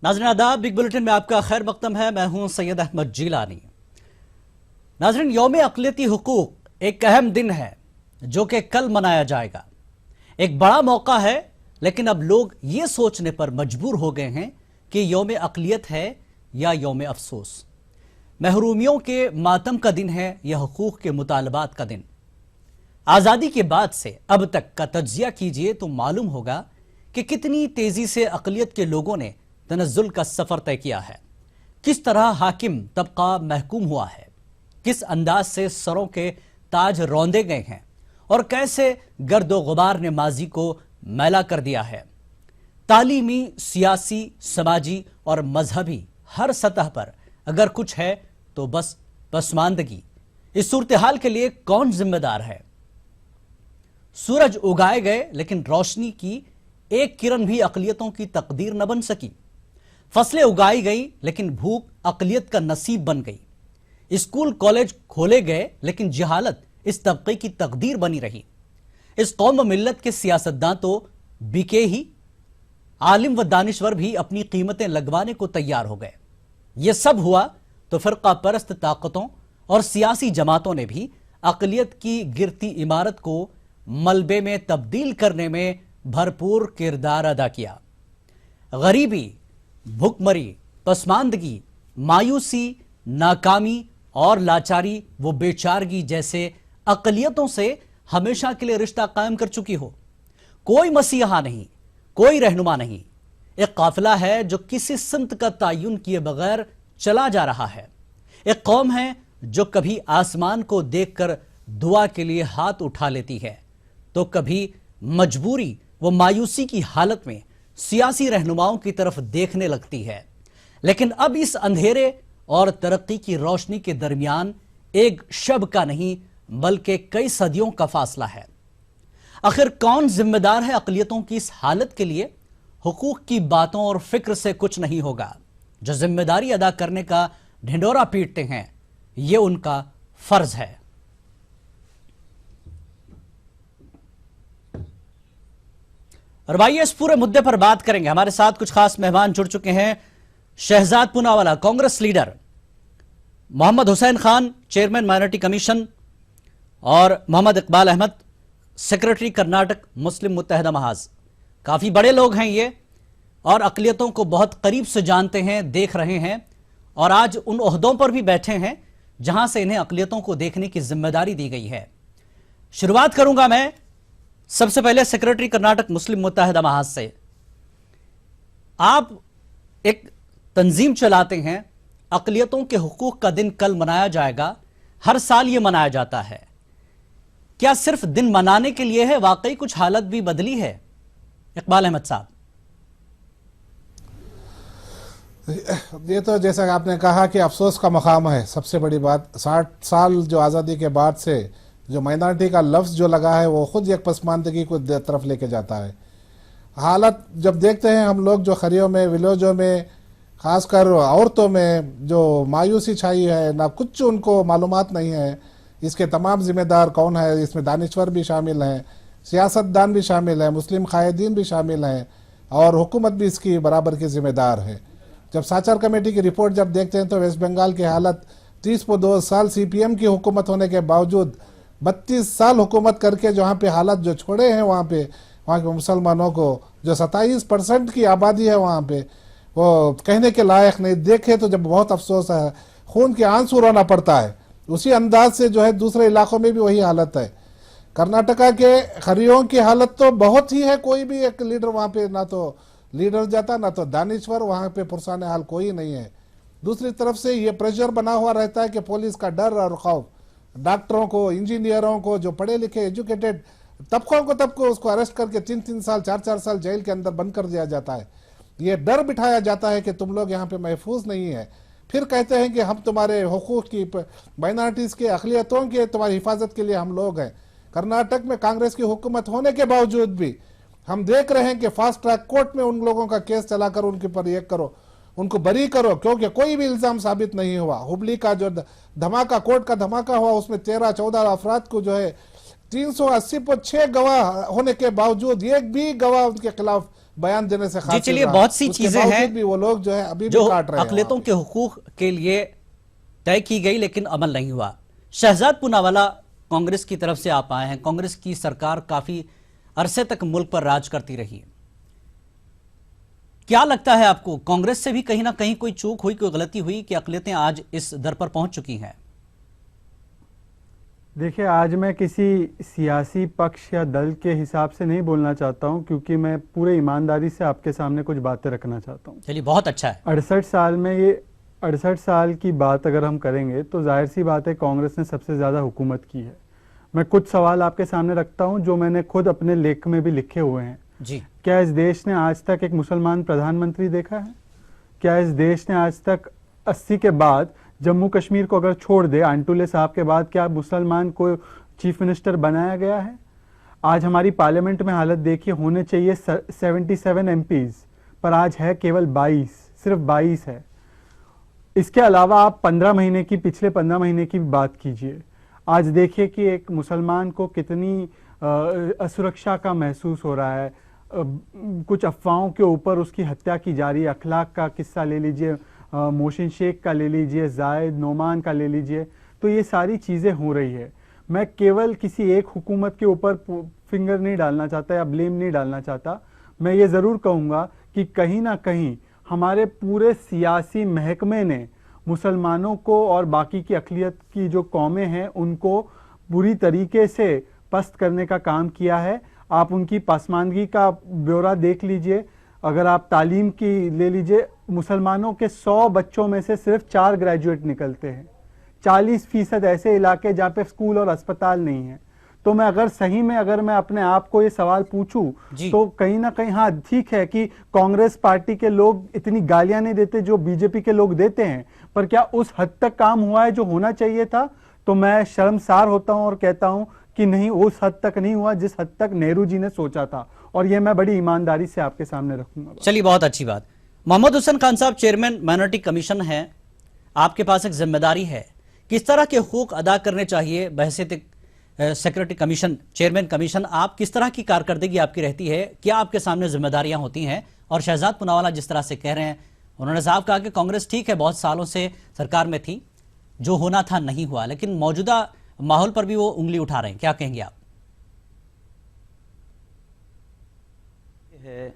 नाज़रीन आदाब, big bulletin में आपका खैर मकदम है। मैं हूं सैयद अहमद जीलानी। नाज़रीन, यौम अक़लियती हुकूक एक अहम दिन है जो कि कल मनाया जाएगा। एक बड़ा मौका है, लेकिन अब लोग ये सोचने पर मजबूर हो गए हैं कि यौम अक़लियत है या यौम अफसोस। महरूमियों के मातम का दिन है या हुकूक के मुतालबात का दिन। आज़ादी के बाद से अब तक का तज्जिया कीजिए तो मालूम होगा कि कितनी तेजी से अक़लियत के लोगों ने तनज़्ज़ुल का सफ़र तय किया है, किस तरह हाकिम तबका महकूम हुआ है, किस अंदाज से सरों के ताज रौंदे गए हैं और कैसे गर्दो गुबार ने माजी को मैला कर दिया है। तालीमी, सियासी, समाजी और मजहबी हर सतह पर अगर कुछ है तो बस पसमानदगी। इस सूरत हाल के लिए कौन जिम्मेदार है? सूरज उगाए गए, लेकिन रोशनी की एक किरण भी अक़लियतों की तकदीर न बन सकी। फसलें उगाई गई, लेकिन भूख अक़लियत का नसीब बन गई। स्कूल कॉलेज खोले गए, लेकिन जहालत इस तबके की तकदीर बनी रही। इस कौम मिल्लत के सियासतदान तो बिके ही, आलिम व दानिश्वर भी अपनी कीमतें लगवाने को तैयार हो गए। यह सब हुआ तो फिरका परस्त ताकतों और सियासी जमातों ने भी अक़लियत की गिरती इमारत को मलबे में तब्दील करने में भरपूर किरदार अदा किया। गरीबी, भुखमरी, पसमानदगी, मायूसी, नाकामी और लाचारी वो बेचारगी जैसे अक़लियतों से हमेशा के लिए रिश्ता कायम कर चुकी हो। कोई मसीहा नहीं, कोई रहनुमा नहीं, एक काफिला है जो किसी सिमत का तयन किए बगैर चला जा रहा है। एक कौम है जो कभी आसमान को देखकर दुआ के लिए हाथ उठा लेती है, तो कभी मजबूरी व मायूसी की हालत में सियासी रहनुमाओं की तरफ देखने लगती है। लेकिन अब इस अंधेरे और तरक्की की रोशनी के दरमियान एक शब का नहीं बल्कि कई सदियों का फासला है। आखिर कौन जिम्मेदार है अक़लियतों की इस हालत के लिए? हुकूक की बातों और फिक्र से कुछ नहीं होगा। जो जिम्मेदारी अदा करने का ढिंडोरा पीटते हैं, यह उनका फर्ज है। और भाई, इस पूरे मुद्दे पर बात करेंगे। हमारे साथ कुछ खास मेहमान जुड़ चुके हैं। Shehzad Poonawalla, Congress leader, Mohammad Hussain Khan, chairman minority commission, और मोहम्मद इकबाल अहमद, सेक्रेटरी कर्नाटक मुस्लिम मुत्तहिदा महाज। काफी बड़े लोग हैं ये और अक़लियतों को बहुत करीब से जानते हैं, देख रहे हैं, और आज उन ओहदों पर भी बैठे हैं जहां से इन्हें अक़लियतों को देखने की जिम्मेदारी दी गई है। शुरुआत करूंगा मैं सबसे पहले सेक्रेटरी कर्नाटक मुस्लिम मुत्तहिदा महाज से। आप एक तंजीम चलाते हैं, अक़लियतों के हुकूक का दिन कल मनाया जाएगा, हर साल यह मनाया जाता है। क्या सिर्फ दिन मनाने के लिए है? वाकई कुछ हालत भी बदली है? इकबाल अहमद साहब। ये तो जैसा कि आपने कहा कि अफसोस का मकाम है। सबसे बड़ी बात, 60 साल जो आज़ादी के बाद से जो माइनॉरिटी का लफ्ज़ जो लगा है वो खुद एक पसमानदगी को तरफ लेके जाता है। हालत जब देखते हैं हम लोग, जो खरियों में, विलेजों में, ख़ासकर औरतों में जो मायूसी छाई है, ना कुछ उनको मालूमात नहीं है इसके तमाम जिम्मेदार कौन है। इसमें दानिश्वर भी शामिल हैं, सियासतदान भी शामिल हैं, मुस्लिम कायदीन भी शामिल हैं, और हुकूमत भी इसकी बराबर की जिम्मेदार है। जब साचर कमेटी की रिपोर्ट जब देखते हैं तो वेस्ट बंगाल की हालत 30 साल CPM की हुकूमत होने के बावजूद 32 साल हुकूमत करके जहाँ पे हालत जो छोड़े हैं, वहाँ के मुसलमानों को जो 27% की आबादी है वहाँ पे, वो कहने के लायक नहीं। देखे तो जब बहुत अफसोस है, खून के आंसू रोना पड़ता है। उसी अंदाज से जो है दूसरे इलाकों में भी वही हालत है। कर्नाटका के खरियों की हालत तो बहुत ही है। कोई भी एक लीडर वहाँ पे, ना तो लीडर जाता ना तो दानिश्वर, वहाँ पे पुरसाने हाल कोई नहीं है। दूसरी तरफ से ये प्रेशर बना हुआ रहता है कि पुलिस का डर और खौफ, डॉक्टरों को, इंजीनियरों को, जो पढ़े लिखे एजुकेटेड तबकों को उसको अरेस्ट करके 3-3 साल 4-4 साल जेल के अंदर बंद कर दिया जाता है। ये डर बिठाया जाता है कि तुम लोग यहाँ पे महफूज नहीं है। फिर कहते हैं कि हम तुम्हारे हुकूक की, माइनॉरिटीज़ के, अक़लियतों के, तुम्हारी हिफाजत के लिए हम लोग हैं। कर्नाटक में कांग्रेस की हुकूमत होने के बावजूद भी हम देख रहे हैं कि फास्ट ट्रैक कोर्ट में उन लोगों का केस चलाकर उनके पर ये करो, उनको बरी करो, क्योंकि कोई भी इल्ज़ाम साबित नहीं हुआ। हुबली का जो धमाका, कोर्ट का धमाका हुआ, उसमें 13-14 अफराद को जो है 380 पर 6 गवाह होने के बावजूद एक भी गवाह उनके खिलाफ बयान देने से जी खातिर चलिए, रहा। बहुत सी उसके चीजें बावजूद हैं भी वो लोग जो है अभी जो भी काट रहे हैं अकलियतों वहाँ के हुकूक के लिए तय की गई लेकिन अमल नहीं हुआ। शहजाद पूनावाला कांग्रेस की तरफ से आप आए हैं, कांग्रेस की सरकार काफी अरसे तक मुल्क पर राज करती रही है। क्या लगता है आपको, कांग्रेस से भी कहीं ना कहीं कोई चूक हुई, कोई गलती हुई कि अकलियतें आज इस दर पर पहुंच चुकी हैं? देखिए, आज मैं किसी सियासी पक्ष या दल के हिसाब से नहीं बोलना चाहता हूं, क्योंकि मैं पूरे ईमानदारी से आपके सामने कुछ बातें रखना चाहता हूं। चलिए, बहुत अच्छा है। 68 साल में ये 68 साल की बात अगर हम करेंगे तो जाहिर सी बात है कांग्रेस ने सबसे ज़्यादा हुकूमत की है। मैं कुछ सवाल आपके सामने रखता हूं जो मैंने खुद अपने लेख में भी लिखे हुए हैं। जी, क्या इस देश ने आज तक एक मुसलमान प्रधानमंत्री देखा है? क्या इस देश ने आज तक 80 के बाद जम्मू कश्मीर को अगर छोड़ दे, आंटुले साहब के बाद, क्या मुसलमान को चीफ मिनिस्टर बनाया गया है? आज हमारी पार्लियामेंट में हालत देखिए, होने चाहिए 77 एमपीज, पर आज है केवल 22, सिर्फ 22 है। इसके अलावा आप 15 महीने की, पिछले 15 महीने की बात कीजिए। आज देखिए कि एक मुसलमान को कितनी असुरक्षा का महसूस हो रहा है। कुछ अफवाहों के ऊपर उसकी हत्या की जा रही है। अखलाक का किस्सा ले लीजिए, मोहसिन शेख का ले लीजिए, जायद नोमान का ले लीजिए, तो ये सारी चीज़ें हो रही है। मैं केवल किसी एक हुकूमत के ऊपर फिंगर नहीं डालना चाहता या ब्लेम नहीं डालना चाहता। मैं ये ज़रूर कहूँगा कि कहीं ना कहीं हमारे पूरे सियासी महकमे ने मुसलमानों को और बाकी की अक़लियत की जो कौमें हैं उनको बुरी तरीके से पस्त करने का काम किया है। आप उनकी पसमानदगी का ब्यौरा देख लीजिए। अगर आप तालीम की ले लीजिए, मुसलमानों के 100 बच्चों में से सिर्फ 4 ग्रेजुएट निकलते हैं। 40% ऐसे इलाके जहाँ पे स्कूल और अस्पताल नहीं है। तो मैं अगर सही में अगर मैं अपने आप को ये सवाल पूछूं तो कहीं ना कहीं, हाँ ठीक है कि कांग्रेस पार्टी के लोग इतनी गालियां नहीं देते जो बीजेपी के लोग देते हैं, पर क्या उस हद तक काम हुआ है जो होना चाहिए था? तो मैं शर्मसार होता हूं और कहता हूं कि नहीं, उस हद तक नहीं हुआ जिस हद तक नेहरू जी ने सोचा था, और ये मैं बड़ी ईमानदारी से आपके सामने रखूंगा। चलिए, बहुत अच्छी बात। मोहम्मद हुसैन खान साहब, चेयरमैन माइनॉरिटी कमीशन है, आपके पास एक जिम्मेदारी है, किस तरह के हुकूक अदा करने चाहिए बहैसियत सेक्रेटरी कमीशन, चेयरमैन कमीशन? आप किस तरह की कारकर्दगी आपकी रहती है? क्या आपके सामने जिम्मेदारियां होती हैं? और शहजाद पूनावाला जिस तरह से कह रहे हैं, उन्होंने साहब कहा कि कांग्रेस ठीक है बहुत सालों से सरकार में थी, जो होना था नहीं हुआ, लेकिन मौजूदा माहौल पर भी वो उंगली उठा रहे हैं, क्या कहेंगे आप? है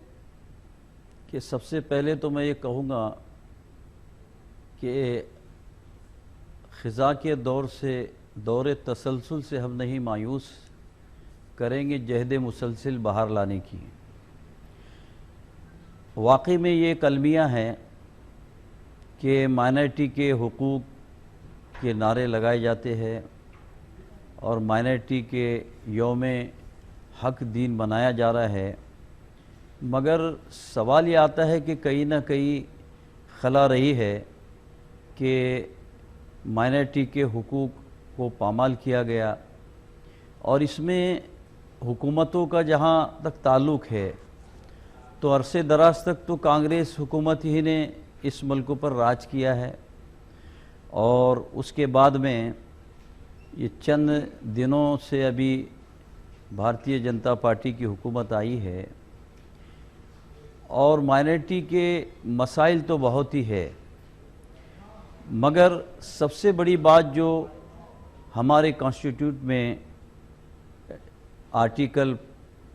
कि सबसे पहले तो मैं ये कहूँगा कि ख़िज़ा के दौर से, दौरे तसलसल से हम नहीं मायूस करेंगे जहद मुसलसल बाहर लाने की। वाकई में ये कलमियाँ हैं कि माइनॉरिटी के हुकूक के नारे लगाए जाते हैं और माइनॉरिटी के यौम हक दीन बनाया जा रहा है, मगर सवाल ये आता है कि कहीं ना कहीं खला रही है कि माइनॉरिटी के हुकूक को पामाल किया गया। और इसमें हुकूमतों का जहाँ तक ताल्लुक़ है तो अरसे दराज तक तो कांग्रेस हुकूमत ही ने इस मुल्क पर राज किया है, और उसके बाद में ये चंद दिनों से अभी भारतीय जनता पार्टी की हुकूमत आई है, और माइनॉरिटी के मसाइल तो बहुत ही है, मगर सबसे बड़ी बात जो हमारे कॉन्स्टिट्यूट में आर्टिकल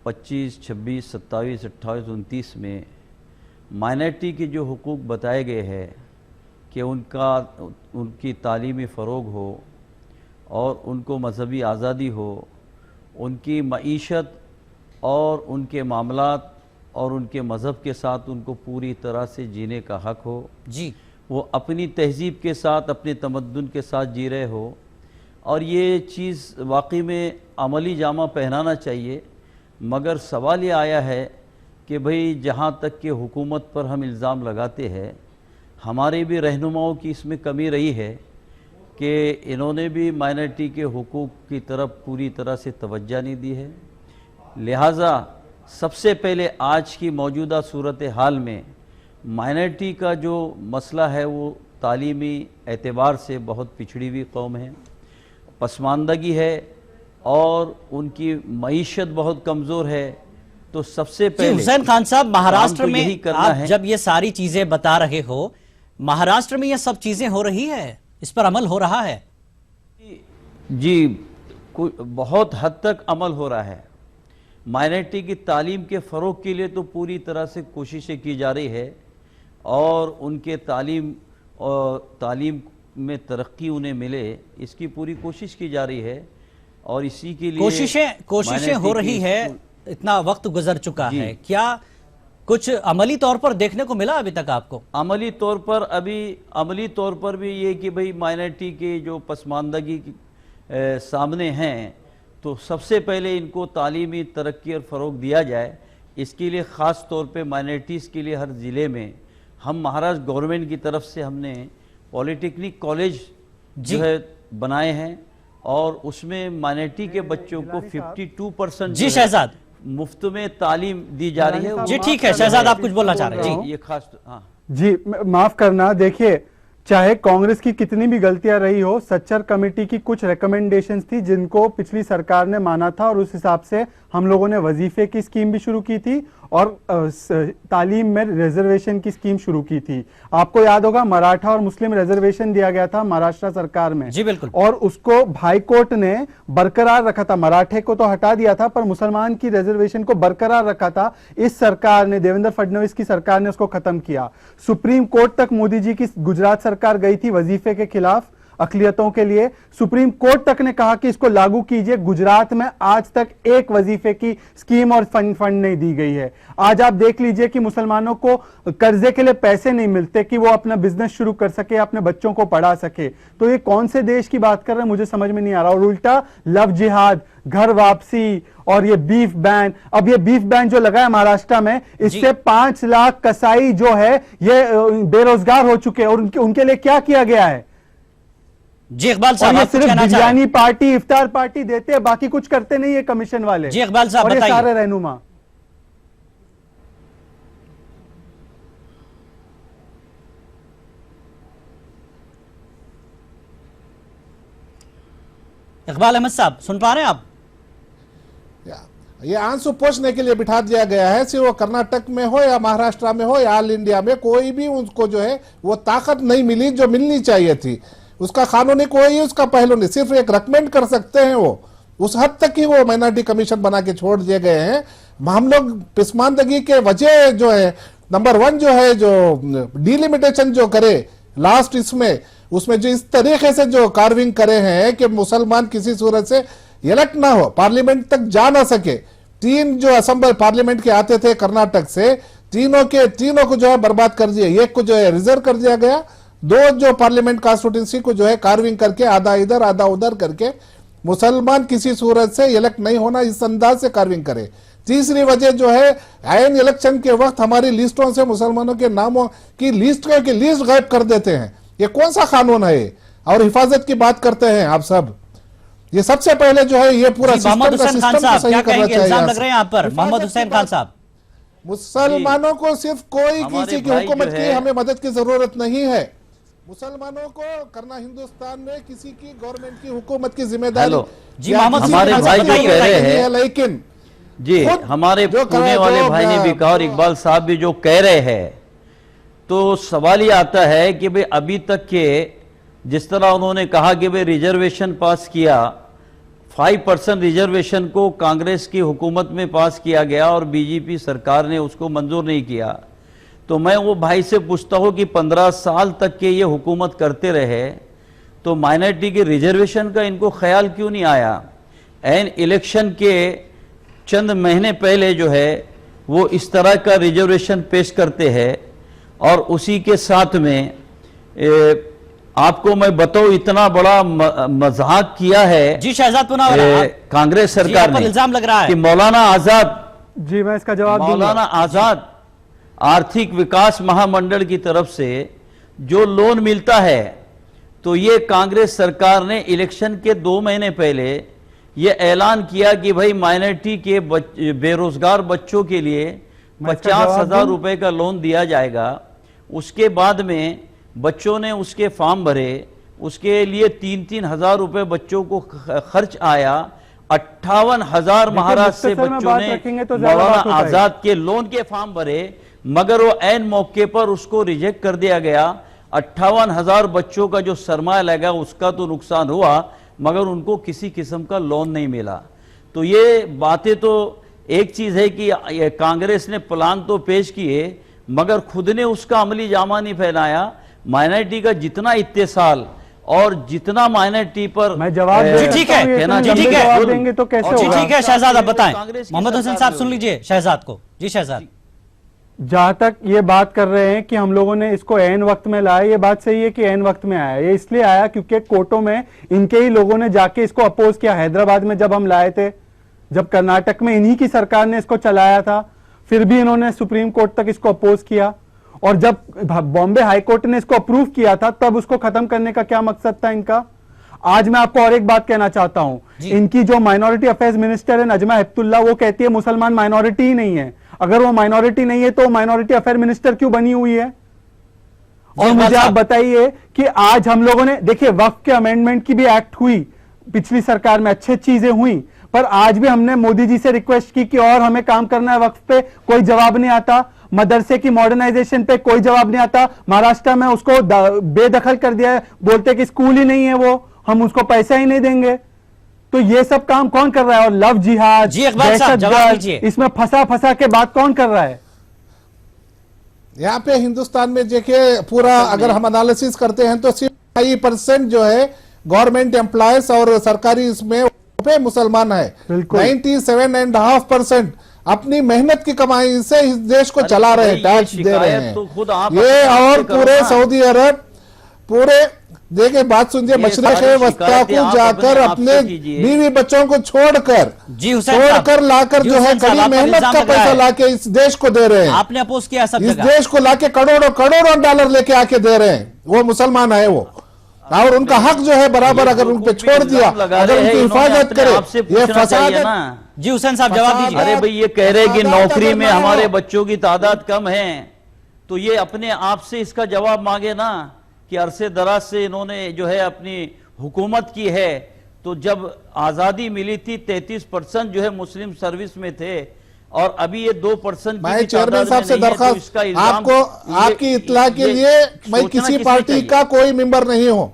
25, 26, 27, 28, 29 में माइनॉरिटी के जो हुकूक बताए गए हैं कि उनकी तालीमी फ़रोग हो और उनको मजहबी आज़ादी हो, उनकी मईशत और उनके मामलात और उनके मज़हब के साथ उनको पूरी तरह से जीने का हक हो जी, वो अपनी तहजीब के साथ, अपने तमद्दुन के साथ जी रहे हो, और ये चीज़ वाकई में अमली जामा पहनाना चाहिए। मगर सवाल ये आया है कि भाई जहाँ तक कि हुकूमत पर हम इल्ज़ाम लगाते हैं, हमारे भी रहनुमाओं की इसमें कमी रही है कि इन्होंने भी माइनॉरिटी के हुकूक की तरफ पूरी तरह से तवज्जो नहीं दी है। लिहाजा सबसे पहले आज की मौजूदा सूरत हाल में माइनॉरिटी का जो मसला है वो तालीमी एतबार से बहुत पिछड़ी हुई कौम है, पसमानदगी है और उनकी मईशत बहुत कमज़ोर है, तो सबसे जी, पहले हुसैन खान साहब, महाराष्ट्र काम तो यही में करना आप है। जब ये सारी चीजें बता रहे हो, महाराष्ट्र में ये सब चीजें हो रही है, इस पर अमल हो रहा है? जी, बहुत हद तक अमल हो रहा है। माइनॉरिटी की तालीम के फ़रोग के लिए तो पूरी तरह से कोशिशें की जा रही है और उनके तालीम में तरक्की उन्हें मिले, इसकी पूरी कोशिश की जा रही है। और इसी के लिए कोशिशें हो रही है। इतना वक्त गुजर चुका जी। है, क्या कुछ अमली तौर पर देखने को मिला अभी तक आपको? अमली तौर पर भी ये कि भाई माइनॉरिटी के जो पसमानदगी सामने हैं, तो सबसे पहले इनको तालीमी तरक्की और फ़रोग दिया जाए। इसके लिए ख़ास तौर पे माइनॉरिटीज़ के लिए हर ज़िले में हम महाराष्ट्र गवर्नमेंट की तरफ से हमने पॉलिटेक्निक कॉलेज जो है बनाए हैं और उसमें माइनॉरिटी के बच्चों को 52% जी शहजाद, मुफ्त में तालीम दी जा रही है। जी ठीक है शहजाद, आप कुछ बोलना चाह रहे हैं? जी, ये खास, हाँ जी माफ करना, देखिए चाहे कांग्रेस की कितनी भी गलतियां रही हो, सच्चर कमेटी की कुछ रिकमेंडेशंस थी जिनको पिछली सरकार ने माना था और उस हिसाब से हम लोगों ने वजीफे की स्कीम भी शुरू की थी और तालीम में रिजर्वेशन की स्कीम शुरू की थी। आपको याद होगा मराठा और मुस्लिम रिजर्वेशन दिया गया था महाराष्ट्र सरकार में। जी बिल्कुल। और उसको हाई कोर्ट ने बरकरार रखा था, मराठे को तो हटा दिया था पर मुसलमान की रिजर्वेशन को बरकरार रखा था। इस सरकार ने, देवेंद्र फडणवीस की सरकार ने उसको खत्म किया। सुप्रीम कोर्ट तक मोदी जी की गुजरात सरकार गई थी वजीफे के खिलाफ, अकलियतों के लिए। सुप्रीम कोर्ट तक ने कहा कि इसको लागू कीजिए। गुजरात में आज तक एक वजीफे की स्कीम और फंड नहीं दी गई है। आज आप देख लीजिए कि मुसलमानों को कर्जे के लिए पैसे नहीं मिलते कि वो अपना बिजनेस शुरू कर सके, अपने बच्चों को पढ़ा सके। तो ये कौन से देश की बात कर रहे हैं मुझे समझ में नहीं आ रहा। और उल्टा लव जिहाद, घर वापसी और ये बीफ बैन, अब ये बीफ बैन जो लगा है महाराष्ट्र में, इससे 5 लाख कसाई जो है ये बेरोजगार हो चुके हैं। और उनके लिए क्या किया गया है? जी इकबाल साहब, ये आप कुछ सिर्फ कहना चाह रहे बिरयानी हैं? पार्टी, इफ्तार पार्टी देते हैं, बाकी कुछ करते नहीं है कमीशन वाले। जी इकबाल साहब और ये बताइए। सारे रहनुमा। इकबाल अहमद साहब सुन पा रहे हैं आप? ये आंसू पोंछने के लिए बिठा दिया गया है। सिर्फ वो कर्नाटक में हो या महाराष्ट्र में हो या ऑल इंडिया में, कोई भी उनको जो है वो ताकत नहीं मिली जो मिलनी चाहिए थी। उसका कानूनी कोई उसका पहलू नहीं, सिर्फ एक रेकमेंड कर सकते हैं। वो उस हद तक ही वो माइनॉरिटी कमीशन बना के छोड़ दिए गए हैं। हम लोग पिस्मानदगी के वजह जो है नंबर 1 जो है, जो डिलिमिटेशन जो करे लास्ट उसमें जो इस तरीके से जो कार्विंग करे हैं कि मुसलमान किसी सूरत से इलेक्ट ना हो, पार्लियामेंट तक जा ना सके। 3 जो असेंबली पार्लियामेंट के आते थे कर्नाटक से, तीनों को जो है बर्बाद कर दिया। एक को जो है रिजर्व कर दिया गया। 2 जो पार्लियामेंट कॉन्स्टिट्यूंसी को जो है कार्विंग करके आधा इधर आधा उधर करके मुसलमान किसी सूरत से इलेक्ट नहीं होना, इस अंदाज से कार्विंग करे। तीसरी वजह जो है आयन इलेक्शन के वक्त हमारी लिस्टों से मुसलमानों के नामों की लिस्ट गायब कर देते हैं। ये कौन सा कानून है? और हिफाजत की बात करते हैं आप सब। ये सबसे पहले जो है ये पूरा मोहम्मद हुसैन खान साहब क्या कहेंगे? इल्जाम लग रहे हैं आप पर, मोहम्मद हुसैन खान साहब। मुसलमानों को सिर्फ कोई हमारे किसी की भाई हुकूमत जो की है- हमें मदद की जरूरत नहीं है। मुसलमानों को करना हिंदुस्तान में किसी की गवर्नमेंट की हुकूमत की जिम्मेदारी। हेलो। जी मोहम्मद हमारे हुसैन भाई खान जो साहब कह रहे बताइए। हैं, लेकिन जी खुद हमारे जो पुणे वाले भाई ने भी कहा और इकबाल साहब भी जो कह रहे हैं, तो सवाल ये आता है कि भाई अभी तक के जिस तरह उन्होंने कहा कि भाई रिजर्वेशन पास किया, 5% रिजर्वेशन को कांग्रेस की हुकूमत में पास किया गया और बीजेपी सरकार ने उसको मंजूर नहीं किया। तो मैं वो भाई से पूछता हूँ कि 15 साल तक के ये हुकूमत करते रहे तो माइनॉरिटी के रिजर्वेशन का इनको ख्याल क्यों नहीं आया? एन इलेक्शन के चंद महीने पहले जो है वो इस तरह का रिजर्वेशन पेश करते हैं और उसी के साथ में आपको मैं बताऊं इतना बड़ा मजाक किया है जी शहजाद पुनावाला, कांग्रेस जी, सरकार आप पर ने इल्जाम लग रहा है कि मौलाना आजाद जी मैं इसका जवाब दूंगा। मौलाना आजाद आर्थिक विकास महामंडल की तरफ से जो लोन मिलता है, तो ये कांग्रेस सरकार ने इलेक्शन के 2 महीने पहले ये ऐलान किया कि भाई माइनॉरिटी के बेरोजगार बच्चों के लिए 50,000 रुपए का लोन दिया जाएगा। उसके बाद में बच्चों ने उसके फॉर्म भरे, उसके लिए 3-3 हज़ार रुपए बच्चों को खर्च आया 58,000 महाराष्ट्र से मुख्तसर में बच्चों बात ने रखेंगे तो ज्यादा मौलाना बात हो जाएगी। आजाद के लोन के फॉर्म भरे, मगर वो ऐन मौके पर उसको रिजेक्ट कर दिया गया। 58,000 बच्चों का जो सरमाया लगा उसका तो नुकसान हुआ, मगर उनको किसी किस्म का लोन नहीं मिला। तो ये बातें तो एक चीज है कि कांग्रेस ने प्लान तो पेश किए, मगर खुद ने उसका अमली जामा नहीं पहनाया। माइनॉरिटी का जितना इत्तेसाल और जितना माइनॉरिटी पर मैं जवाब दे जी सकता ठीक है, हूं, ये कहना इतने जी ठीक लंबे है, जवाब देंगे तो कैसे जी होगा? ठीक है शहजाद, आप बताएं। कांग्रेस की मोहम्मद हुसैन सरकार साहब में सुन होगी। लीजिए शहजाद को। जी शहजाद। जहां तक ये बात कर रहे हैं कि हम लोगों ने इसको ऐन वक्त में लाया, ये बात सही है कि ऐन वक्त में आया। ये इसलिए आया क्योंकि कोर्टों में इनके ही लोगों ने जाके इसको अपोज किया। हैदराबाद में जब हम लाए थे, जब कर्नाटक में इन्हीं की सरकार ने इसको चलाया था, फिर भी इन्होंने सुप्रीम कोर्ट तक इसको अपोज किया, और जब बॉम्बे हाई कोर्ट ने इसको अप्रूव किया था तब उसको खत्म करने का क्या मकसद था इनका। आज मैं आपको और एक बात कहना चाहता हूं, इनकी जो माइनॉरिटी अफेयर्स मिनिस्टर है नजमा हेपतुल्ला, वो कहती है मुसलमान माइनॉरिटी ही नहीं है। अगर वो माइनॉरिटी नहीं है तो माइनॉरिटी अफेयर मिनिस्टर क्यों बनी हुई है? और मुझे आप बताइए कि आज हम लोगों ने देखिए वक्फ के अमेंडमेंट की भी एक्ट हुई पिछली सरकार में, अच्छी चीजें हुई, पर आज भी हमने मोदी जी से रिक्वेस्ट की कि और हमें काम करना है वक्फ पे, कोई जवाब नहीं आता। मदरसे की मॉडर्नाइजेशन पे कोई जवाब नहीं आता। महाराष्ट्र में उसको बेदखल कर दिया है, बोलते कि स्कूल ही नहीं है वो, हम उसको पैसा ही नहीं देंगे। तो ये सब काम कौन कर रहा है? और लव जिहाद, जी इकबाल साहब जवाब दीजिए। इसमें फंसा के बात कौन कर रहा है? यहाँ पे हिंदुस्तान में देखिए पूरा अगर हम एनालिसिस करते हैं तो सिर्फ 5% जो है गवर्नमेंट एम्प्लॉयज और सरकारी इसमें पे मुसलमान है। 97.5% अपनी मेहनत की कमाई से इस देश को चला रहे हैं, टैक्स दे रहे हैं। तो खुद आप ये और करो पूरे ना। सऊदी अरब पूरे देखिए बात सुनिए, मशरक़ वस्ता को जाकर अपने बीवी बच्चों को छोड़कर जी हुसैन साहब, छोड़कर लाकर जी जो है हुसैन साहब, कड़ी आप पर मेहनत इल्जाम का लग रहा पैसा है। लाके इस देश को दे रहे हैं। आपने अपोज किया सब इस जगह। देश को लाके करोड़ों करोड़ों डॉलर लेके आके दे रहे हैं। वो मुसलमान है वो, और उनका हक जो है बराबर अगर उन पे छोड़ दिया, अगर उनकी हिफाजत करे, ये फसाद है। जी हुसैन साहब जवाब दीजिए। अरे भाई ये कह रहे हैं कि फसाद नौकरी में अगर ना हमारे हो। बच्चों की तादाद कम है, तो ये अपने आप से इसका जवाब मांगे ना कि अरसे दराज से इन्होंने जो है अपनी हुकूमत की है। तो जब आजादी मिली थी 33% जो है मुस्लिम सर्विस में थे, और अभी ये 2% मैं चेयरमैन साहब से दरखास्त आपको आपकी इत्तला के लिए, मैं किसी पार्टी का कोई मेंबर नहीं हूं,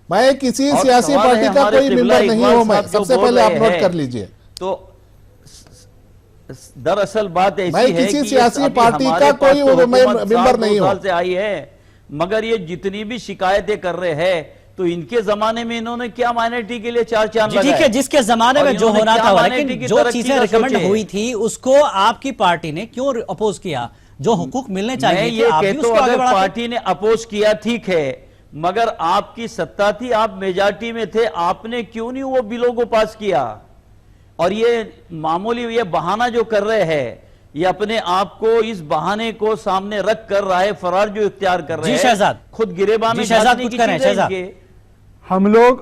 मैं किसी और सियासी सवाल है पार्टी का हमारे कोई किबला मेंबर नहीं इकबाल हूं। मैं साहब जो सबसे बोल पहले आप रहे नोट हैं, कर लीजिए। तो दरअसल बात ऐसी मैं है किसी कि सियासी अभी पार्टी हमारे का पास कोई तो मैं हुकूमत मेंबर साल नहीं दो हूं। साल से आई है, मगर ये जितनी भी शिकायतें कर रहे हैं, तो इनके जमाने में इन्होंने क्या माइनॉरिटी के लिए चार चांद जी ठीक है, लगाए? जिसके जमाने और में जो इन्होंने होना क्या था, माइनॉरिटी लेकिन की जो तरक्की चीजें का रिकमेंड सोचे? हुई थी उसको आपकी पार्टी ने क्यों अपोज किया? जो हुकूक मिलने मैं चाहिए थे ये आप भी कहता हूं उसको आगे अगर बढ़ाते। पार्टी ने अपोज किया ठीक है, मगर आपकी सत्ता थी, आप मेजॉरिटी में थे, आपने क्यों नहीं वो बिलों को पास किया? और ये मामूली ये बहाना जो कर रहे हैं, ये अपने आप को इस बहाने को सामने रख कर रहा है फरार जो इख्तियार कर रहे जी हैं। शहजाद, खुद गिरेबान जी में शहजाद जाने कुछ की करें, चीज़ है शहजाद। इनके।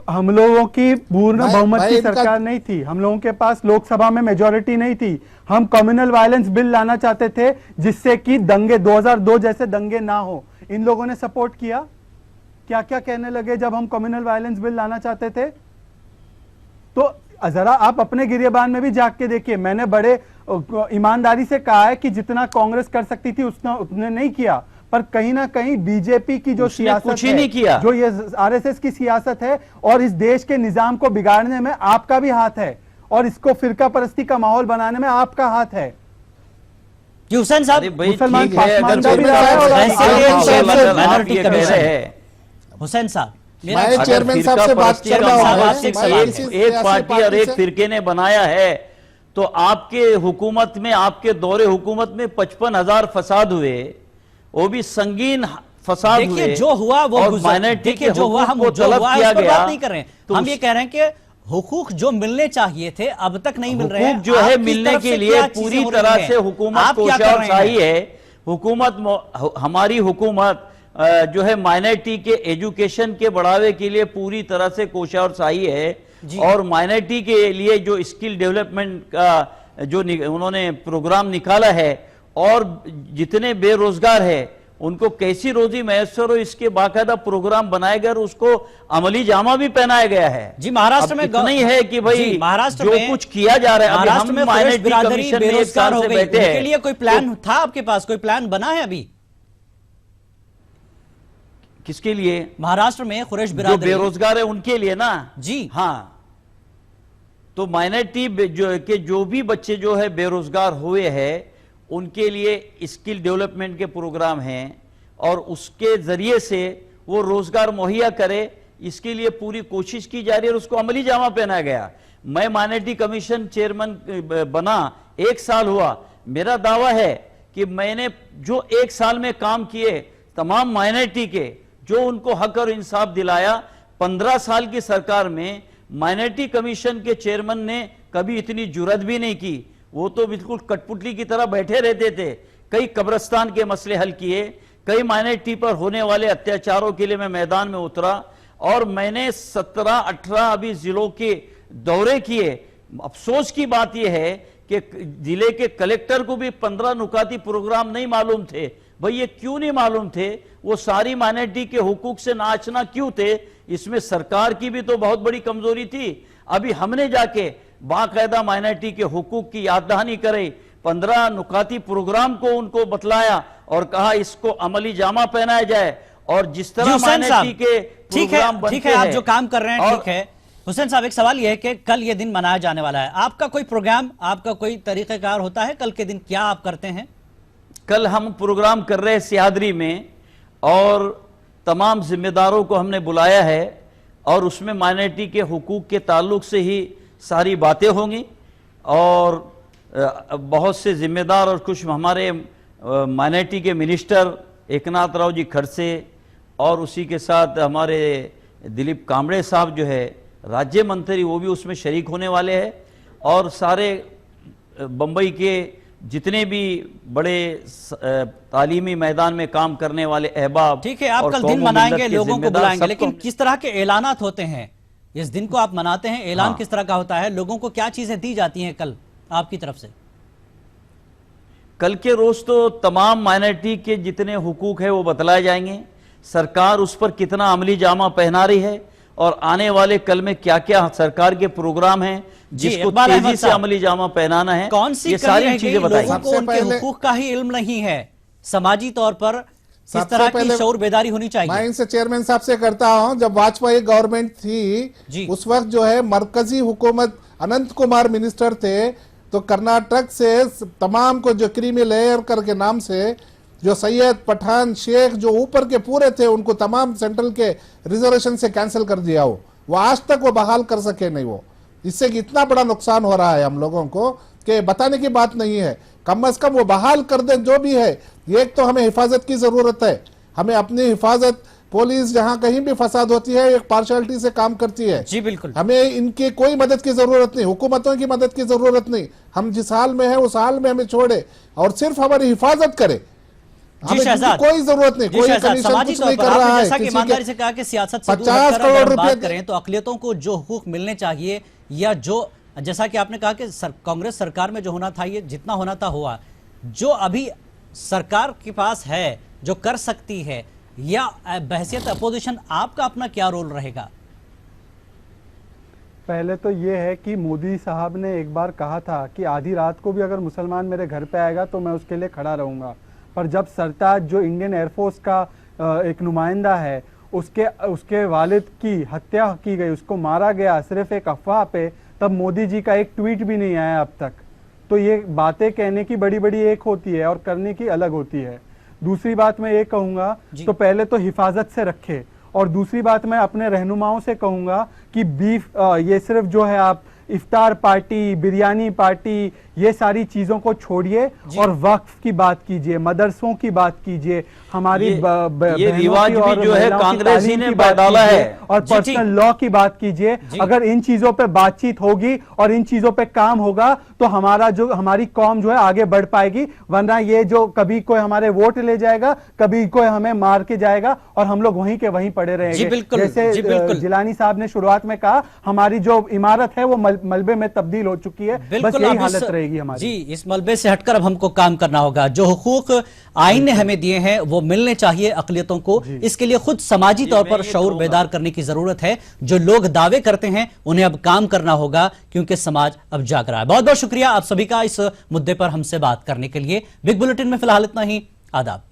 हम लोगों की पूर्ण बहुमत की इनका- सरकार नहीं थी, हम लोगों के पास लोकसभा में मेजोरिटी नहीं थी। हम कम्युनल वायलेंस बिल लाना चाहते थे जिससे कि दंगे 2002 जैसे दंगे ना हो। इन लोगों ने सपोर्ट किया। क्या क्या कहने लगे जब हम कम्युनल वायलेंस बिल लाना चाहते थे? तो जरा आप अपने गिरेबान में भी जाग के देखिए। मैंने बड़े ईमानदारी से कहा है कि जितना कांग्रेस कर सकती थी उसने नहीं किया, पर कहीं ना कहीं बीजेपी की जो उसने सियासत कुछ ही है, नहीं किया। जो ये आरएसएस की सियासत है, और इस देश के निजाम को बिगाड़ने में आपका भी हाथ है, और इसको फिरका परस्ती का माहौल बनाने में आपका हाथ है। जी हुसैन साहब, अरे भाई मुसलमान ठीक है, अगर पासमानदा भी कोई रहा है और अगर माइनॉरिटी आप ये कह कमीशन। रहे हैं, हुसैन साहब मेरा मैं अगर चेयरमैन साहब से फिरका बात परस्ती कर का रहा हूं, माहौल मैं एक सवाल किसी है। एक सियासी पार्टी और एक से- फिरके ने बनाया है, तो आपके हुकूमत में, आपके दौरे हुकूमत में 55,000 फसाद हुए, वो भी संगीन फसाद हुए। देखिए जो हुआ वो और गुजर, माइनॉरिटी देखिए के जो हुआ हुकूक हम को जो तलब हुआ है किया उस पर गया, बात नहीं कर रहे हैं। तो हम ये कह रहे हैं कि हुकूक जो मिलने चाहिए थे अब तक नहीं मिल रहे हैं। हुकूक जो है आपकी मिलने तरफ के से लिए क्या चीजें पूरी हो रही तरह हैं? से हुकूमत आप क्या कर रहे कोशाशाही हैं? है। हमारी हुकूमत जो है माइनॉरिटी के एजुकेशन के बढ़ावे के लिए पूरी तरह से कोशाशाही है, और माइनॉरिटी के लिए जो स्किल डेवलपमेंट का जो उन्होंने प्रोग्राम निकाला है, और जितने बेरोजगार है उनको कैसी रोजी मैसर हो इसके बाकायदा प्रोग्राम बनाए गए और उसको अमली जामा भी पहनाया गया है। जी महाराष्ट्र में इतना ही है कि भाई जी, महाराष्ट्र जो में कुछ किया जा रहा है, अभी महाराष्ट्र हम में माइनॉरिटी कुरैश बिरादरी कमीशन में एक बेरोजगार साल हो से गई, बैठे उनके हैं। लिए कोई प्लान था आपके पास? कोई प्लान बना है अभी? किसके लिए? महाराष्ट्र में कुरैश जो बिरादरी बेरोजगार है उनके लिए ना जी। हाँ, तो माइनॉरिटी जो भी बच्चे जो है बेरोजगार हुए हैं उनके लिए स्किल डेवलपमेंट के प्रोग्राम हैं और उसके जरिए से वो रोजगार मुहैया करे, इसके लिए पूरी कोशिश की जा रही है और उसको अमली जामा पहनाया गया। मैं माइनॉरिटी कमीशन चेयरमैन बना 1 साल हुआ, मेरा दावा है कि मैंने जो 1 साल में काम किए तमाम माइनॉरिटी के, जो उनको हक और इंसाफ दिलाया, 15 साल की सरकार में माइनॉरिटी कमीशन के चेयरमैन ने कभी इतनी जुर्रत भी नहीं की। वो तो बिल्कुल कठपुतली की तरह बैठे रहते थे। कई कब्रिस्तान के मसले हल किए, कई माइनॉरिटी पर होने वाले अत्याचारों के लिए मैं मैदान में उतरा और मैंने 17-18 अभी जिलों के दौरे किए। अफसोस की बात यह है कि जिले के कलेक्टर को भी 15 नुकाती प्रोग्राम नहीं मालूम थे। भाई ये क्यों नहीं मालूम थे? वो सारी माइनॉरिटी के हुकूक से नाचना क्यों थे? इसमें सरकार की भी तो बहुत बड़ी कमजोरी थी। अभी हमने जाके बाकायदा माइनॉरिटी के हुकूक की याद दहानी करे, 15 नुकाती प्रोग्राम को उनको बतलाया और कहा इसको अमली जामा पहनाया जाए और जिस तरह माइनॉरिटी के प्रोग्राम बनते हैं। ठीक है, आप जो काम कर रहे हैं और ठीक है। हुसैन साहब, एक सवाल यह है कि कल ये दिन मनाया जाने वाला है, आपका कोई प्रोग्राम, आपका कोई तरीक़ाकार होता है? कल के दिन क्या आप करते हैं? कल हम प्रोग्राम कर रहे हैं सियादरी में और तमाम जिम्मेदारों को हमने बुलाया है और उसमें माइनॉरिटी के हुकूक के ताल्लुक से ही सारी बातें होंगी और बहुत से जिम्मेदार और कुछ हमारे माइनॉरिटी के मिनिस्टर एकनाथ राव जी खड़से और उसी के साथ हमारे दिलीप कांबड़े साहब जो है राज्य मंत्री, वो भी उसमें शरीक होने वाले हैं और सारे बम्बई के जितने भी बड़े तालीमी मैदान में काम करने वाले अहबाब। ठीक है, आप कल दिन मनाएंगे, लोगों को बुलाएंगे, लेकिन किस तरह के ऐलानात होते हैं इस दिन को आप मनाते हैं? ऐलान हाँ। किस तरह का होता है? लोगों को क्या चीजें दी जाती हैं कल आपकी तरफ से? कल के रोज तो तमाम माइनॉरिटी के जितने हुकूक है वो बतलाए जाएंगे, सरकार उस पर कितना अमली जामा पहना रही है और आने वाले कल में क्या क्या सरकार के प्रोग्राम हैं जिसको तेजी से अमली जामा पहनाना है। कौन सी ये सारी चीजें बताई। लोगों को उनके हुकूक का ही इल्म नहीं है, समाजी तौर पर किस तरह की शऊर बेदारी होनी चाहिए? मैं इनसे चेयरमैन साहब से करता हूं, जब वाजपेयी गवर्नमेंट थी उस वक्त जो है मरकजी हुकूमत अनंत कुमार मिनिस्टर थे, तो कर्नाटक से तमाम को जो क्रीमी लेयर करके नाम से जो सैयद पठान शेख जो ऊपर के पूरे थे उनको तमाम सेंट्रल के रिजर्वेशन से कैंसिल कर दिया। वो आज तक वो बहाल कर सके नहीं। वो इससे इतना बड़ा नुकसान हो रहा है हम लोगों को कि बताने की बात नहीं है। कम से कम वो बहाल कर दे जो भी है। एक तो हमें हिफाजत की जरूरत है, हमें अपनी हिफाजत, पुलिस जहां कहीं भी फसाद होती है एक पार्शियलिटी से काम करती है। जी बिल्कुल, हमें इनकी कोई मदद की जरूरत नहीं, हुकूमतों की मदद की जरूरत नहीं। हम जिस हाल में है उस हाल में हमें छोड़े और सिर्फ हमारी हिफाजत करे। जी शहजाद, कोई जरूरत नहीं, कोई कमीशन समाजी कुछ तौर नहीं पर कर रहा है। जैसा कि ईमानदारी से कहा कि सियासत से दूर 50 हटकर करोड़ अगर हम रुपए बात करें तो अक़लियतों को जो हुकूक मिलने चाहिए, या जो जैसा कि आपने कहा कि कांग्रेस सरकार में जो होना था ये जितना होना था हुआ, जो अभी सरकार के पास है जो कर सकती है, या बहसियत अपोजिशन आपका अपना क्या रोल रहेगा? पहले तो ये है कि मोदी साहब ने एक बार कहा था कि आधी रात को भी अगर मुसलमान मेरे घर पे आएगा तो मैं उसके लिए खड़ा रहूंगा। पर जब सरताज जो इंडियन एयरफोर्स का एक नुमाइंदा है, उसके वालिद की हत्या की गई, उसको मारा गया सिर्फ एक अफवाह पे, तब मोदी जी का एक ट्वीट भी नहीं आया अब तक। तो ये बातें कहने की बड़ी बड़ी एक होती है और करने की अलग होती है। दूसरी बात मैं ये कहूँगा, तो पहले तो हिफाजत से रखे, और दूसरी बात मैं अपने रहनुमाओं से कहूँगा कि बीफ ये सिर्फ जो है आप इफ्तार पार्टी, बिरयानी पार्टी, ये सारी चीजों को छोड़िए और वक्फ की बात कीजिए, मदरसों की बात कीजिए, हमारी ये रिवाज भी जो है कांग्रेस ही ने डाला है, और पर्सनल लॉ की बात कीजिए। अगर इन चीजों पे बातचीत होगी और इन चीजों पे काम होगा तो हमारी कौम जो है आगे बढ़ पाएगी। वरना ये जो कभी कोई हमारे वोट ले जाएगा, कभी कोई हमें मार के जाएगा और हम लोग वहीं के वहीं पड़े रहेंगे। जैसे जिलानी साहब ने शुरुआत में कहा, हमारी जो इमारत है वो मलबे में तब्दील हो चुकी है, बस यही हालत रहेगी। रहेगी हमारी। जी, इस मलबे से हटकर अब हमको काम करना होगा। जो हुकूक आइन ने हमें दिए हैं वो मिलने चाहिए अकलियतों को। इसके लिए खुद समाजी तौर पर शऊर बेदार करने की जरूरत है। जो लोग दावे करते हैं उन्हें अब काम करना होगा, क्योंकि समाज अब जाग रहा है। बहुत बहुत शुक्रिया आप सभी का इस मुद्दे पर हमसे बात करने के लिए। बिग बुलेटिन में फिलहाल इतना ही। आदाब।